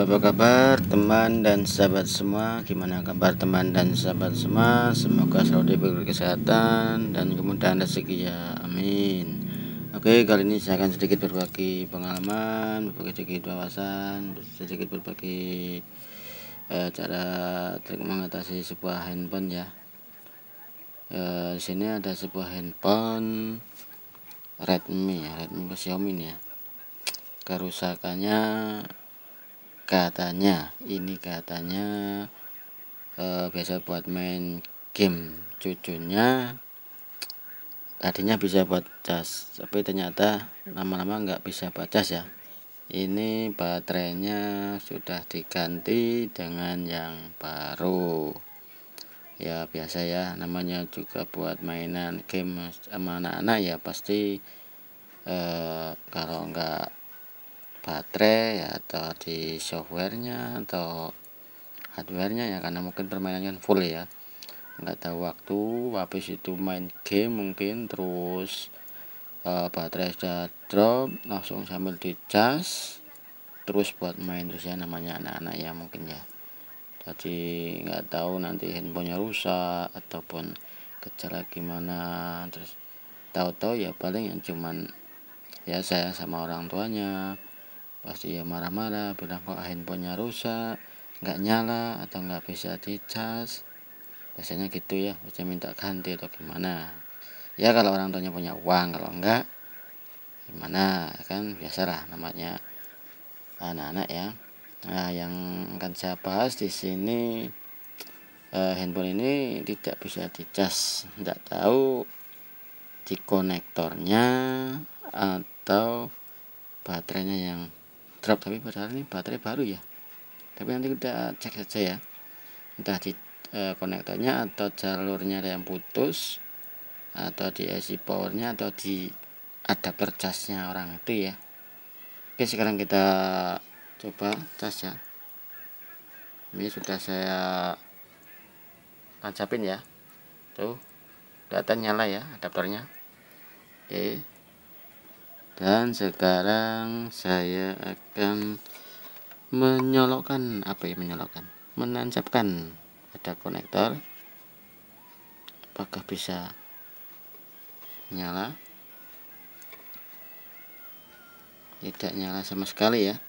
Halo, apa kabar teman dan sahabat semua? Gimana kabar teman dan sahabat semua? Semoga selalu diberi kesehatan dan kemudahan rezeki ya, amin. Oke, kali ini saya akan sedikit berbagi pengalaman, berbagi sedikit wawasan, sedikit berbagi cara trik mengatasi sebuah handphone ya. Di sini ada sebuah handphone Redmi Xiaomi ya. Kerusakannya katanya biasa buat main game. Cucunya tadinya bisa buat cas, tapi ternyata lama-lama nggak bisa buat cas ya. Ini baterainya sudah diganti dengan yang baru ya. Biasa ya, namanya juga buat mainan game sama anak-anak ya, pasti kalau nggak baterai ya, atau di softwarenya atau hardwarenya ya, karena mungkin permainannya full ya, nggak tahu waktu habis itu main game mungkin, terus baterai sudah drop, langsung sambil dicas terus buat main terus ya, namanya anak-anak ya mungkin ya. Jadi nggak tahu nanti handphonenya rusak ataupun gejala gimana, terus tahu-tahu ya paling yang cuman ya saya sama orang tuanya pasti ya marah-marah, bilang kok handphonenya rusak, nggak nyala atau nggak bisa dicas, biasanya gitu ya, bisa minta ganti atau gimana ya kalau orang tuanya punya uang. Kalau enggak gimana kan, biasalah namanya anak-anak ya. Nah, yang akan saya bahas di sini, handphone ini tidak bisa dicas, nggak tahu di konektornya atau baterainya yang drop, tapi padahal ini baterai baru ya. Tapi nanti kita cek saja ya, entah di konektornya atau jalurnya ada yang putus, atau di IC powernya, atau di adapter casnya orang itu ya. Oke, sekarang kita coba cas ya. Ini sudah saya tancapin ya, tuh kelihatan nyala ya adaptornya. Oke, dan sekarang saya akan menancapkan pada konektor. Apakah bisa nyala? Tidak nyala sama sekali ya.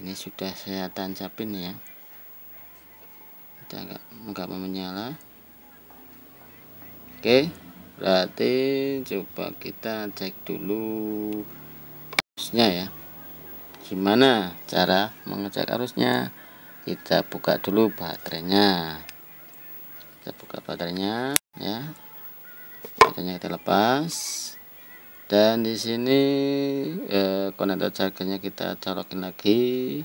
Ini sudah saya tancapin ya, kita nggak mau menyala. Oke, berarti coba kita cek dulu arusnya ya. Gimana cara mengecek arusnya? Kita buka dulu baterainya. Kita buka baterainya ya. Baterainya kita lepas. Dan di sini konektor chargernya kita colokin lagi.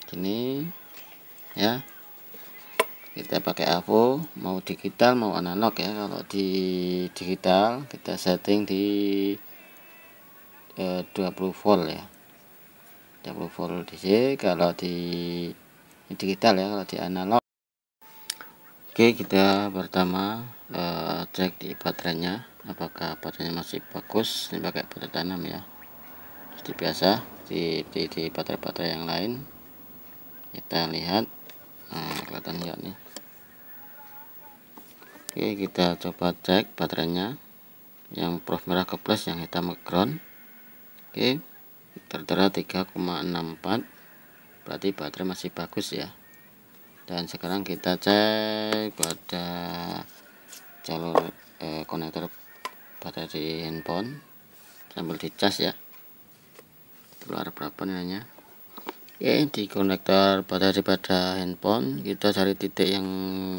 Gini ya. Kita pakai AVO, mau digital mau analog ya. Kalau di digital kita setting di 20 volt ya. 20 volt DC kalau di digital ya. Kalau di analog, oke, kita pertama cek di baterainya, apakah baterainya masih bagus. Ini pakai baterai tanam ya, seperti biasa di baterai-baterai yang lain. Kita lihat, nah kelihatan ya nih. Oke, kita coba cek baterainya, yang prof merah ke plus, yang hitam ke ground. Oke, tertera 3,64, berarti baterai masih bagus ya. Dan sekarang kita cek pada jalur konektor baterai di handphone sambil dicas ya, keluar berapa nilainya. Oke, di konektor baterai pada handphone kita cari titik yang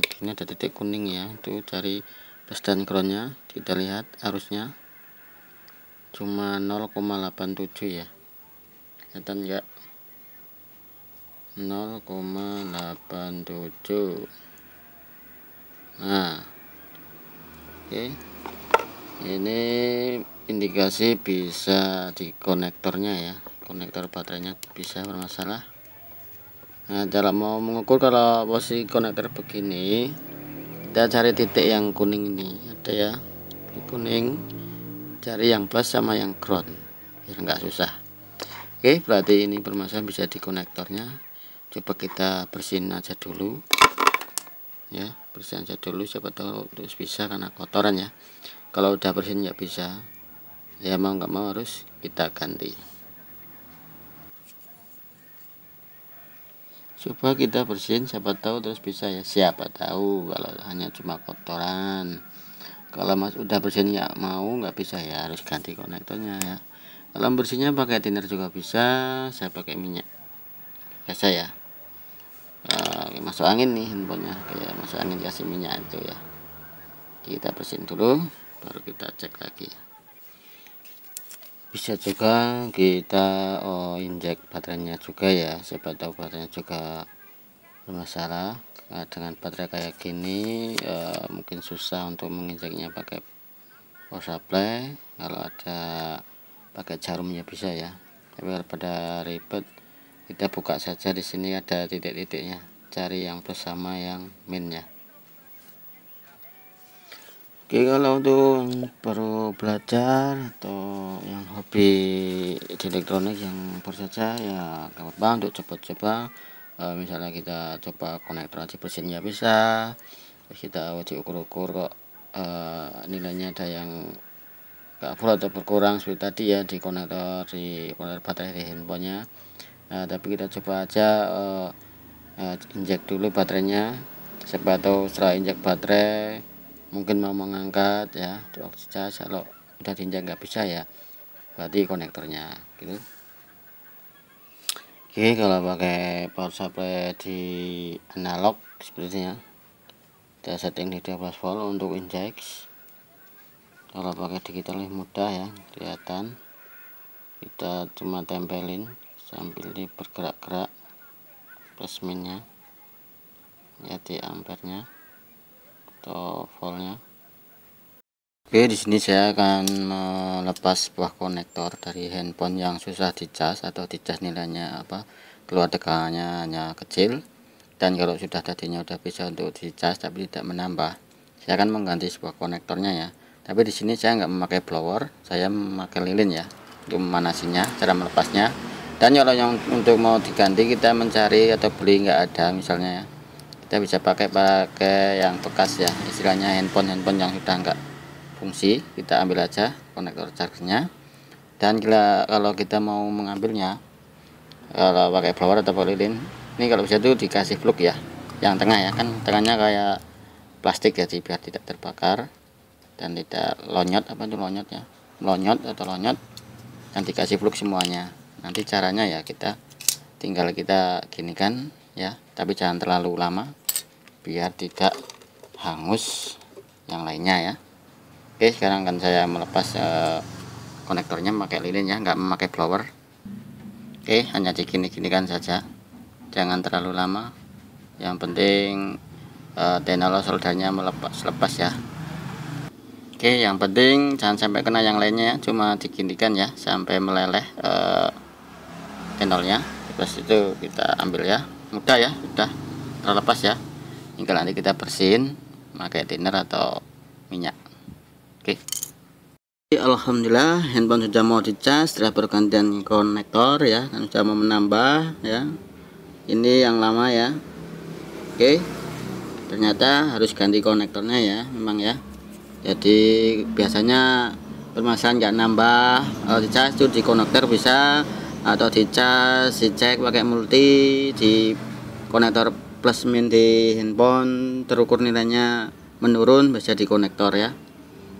ini, ada titik kuning ya, itu cari plus dan groundnya. Kita lihat arusnya cuma 0,87 ya, kelihatan enggak? 0,87. Nah, oke, ini indikasi bisa di konektornya ya, konektor baterainya bisa bermasalah. Nah, cara mau mengukur kalau posisi konektor begini, kita cari titik yang kuning ini, ada ya, kuning, cari yang plus sama yang ground biar nggak susah. Oke, berarti ini permasalahan bisa di konektornya. coba kita bersihin aja dulu ya, bersihin aja dulu, siapa tahu terus bisa, karena kotoran ya. Kalau udah bersihin nggak bisa ya, mau nggak mau harus kita ganti. Coba kita bersihin, siapa tahu terus bisa ya, siapa tahu. Kalau hanya cuma kotoran, kalau mas udah bersihin nggak mau, nggak bisa ya, harus ganti konektornya ya. Kalau bersihnya pakai thinner juga bisa, saya pakai minyak biasa ya. Masuk angin nih handphonenya, kayak masuk angin kasih minyak itu ya. Kita bersihin dulu baru kita cek lagi. Bisa juga kita injek baterainya juga ya, siapa tahu baterainya juga bermasalah. Nah, dengan baterai kayak gini mungkin susah untuk menginjeknya pakai power supply. Kalau ada pakai jarumnya bisa ya, tapi daripada ribet kita buka saja. Di sini ada titik-titiknya, cari yang bersama yang min ya. Oke, kalau untuk yang baru belajar atau yang hobi di elektronik yang baru saja ya, gak apa-apa untuk coba-coba. Misalnya kita coba konektor aja bersihinnya bisa, terus kita diukur-ukur kok nilainya ada yang gak full atau berkurang seperti tadi ya, di konektor baterai di handphonenya. Nah, tapi kita coba aja injek dulu baterainya, siapa tahu setelah injek baterai mungkin mau mengangkat ya, charge. Kalau udah diinjak nggak bisa ya, berarti konektornya gitu. Oke, kalau pakai power supply di analog sepertinya kita setting di 12 volt untuk injek. Kalau pakai digital lebih mudah ya, kelihatan. Kita cuma tempelin sambil bergerak-gerak plus minnya ya, di ampernya atau voltnya. Oke, di sini saya akan melepas sebuah konektor dari handphone yang susah dicas atau dicas nilainya keluar tegangannya hanya kecil, dan kalau sudah tadinya udah bisa untuk dicas tapi tidak menambah, saya akan mengganti sebuah konektornya ya. Tapi di sini saya nggak memakai blower, saya memakai lilin ya untuk memanasinya, cara melepasnya. Dan kalau yang untuk mau diganti kita mencari atau beli nggak ada misalnya ya, kita bisa pakai yang bekas ya, istilahnya handphone yang sudah enggak fungsi, kita ambil aja konektor chargernya. Dan kalau kita mau mengambilnya, kalau pakai blower atau lilin ini, kalau bisa tuh dikasih plug ya, yang tengah ya, kan tengahnya kayak plastik ya, biar tidak terbakar dan tidak lonyot, lonyot, dan dikasih plug semuanya. Nanti caranya ya kita tinggal kita ginikan ya, tapi jangan terlalu lama biar tidak hangus yang lainnya ya. Oke, sekarang akan saya melepas konektornya memakai lilin ya, nggak memakai blower. Oke, hanya digini-ginikan saja, jangan terlalu lama. Yang penting tenolo soldernya lepas ya. Oke, yang penting jangan sampai kena yang lainnya ya, cuma diginikan ya sampai meleleh tenolnya. Terus itu kita ambil ya, mudah ya, sudah terlepas ya. Tinggal nanti kita bersihin pakai thinner atau minyak. Oke. Alhamdulillah handphone sudah mau dicas setelah pergantian konektor ya, dan sudah mau menambah ya. Ini yang lama ya. Oke. Ternyata harus ganti konektornya ya, memang ya. Jadi biasanya permasalahan nggak nambah, kalau dicas itu di konektor bisa, atau dicek pakai multi di konektor plus min di handphone, terukur nilainya menurun, bisa di konektor ya.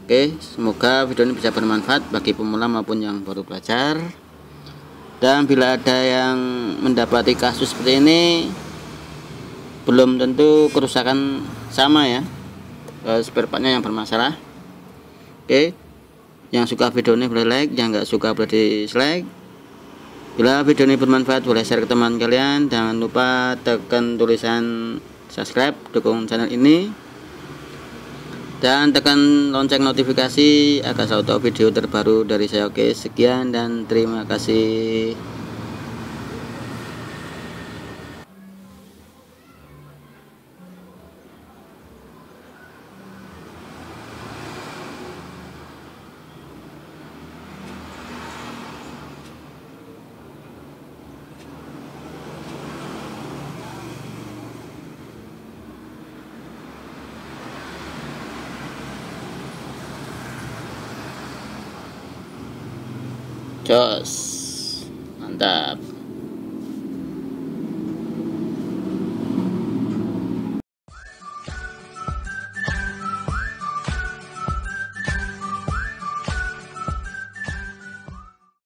Oke, semoga video ini bisa bermanfaat bagi pemula maupun yang baru belajar. Dan bila ada yang mendapati kasus seperti ini, belum tentu kerusakan sama ya, spare partnya yang bermasalah. Oke, yang suka video ini boleh like, yang nggak suka boleh dislike. Bila video ini bermanfaat boleh share ke teman kalian. Jangan lupa tekan tulisan subscribe, dukung channel ini, dan tekan lonceng notifikasi agar selalu tahu video terbaru dari saya. Oke, sekian dan terima kasih. jos, mantap.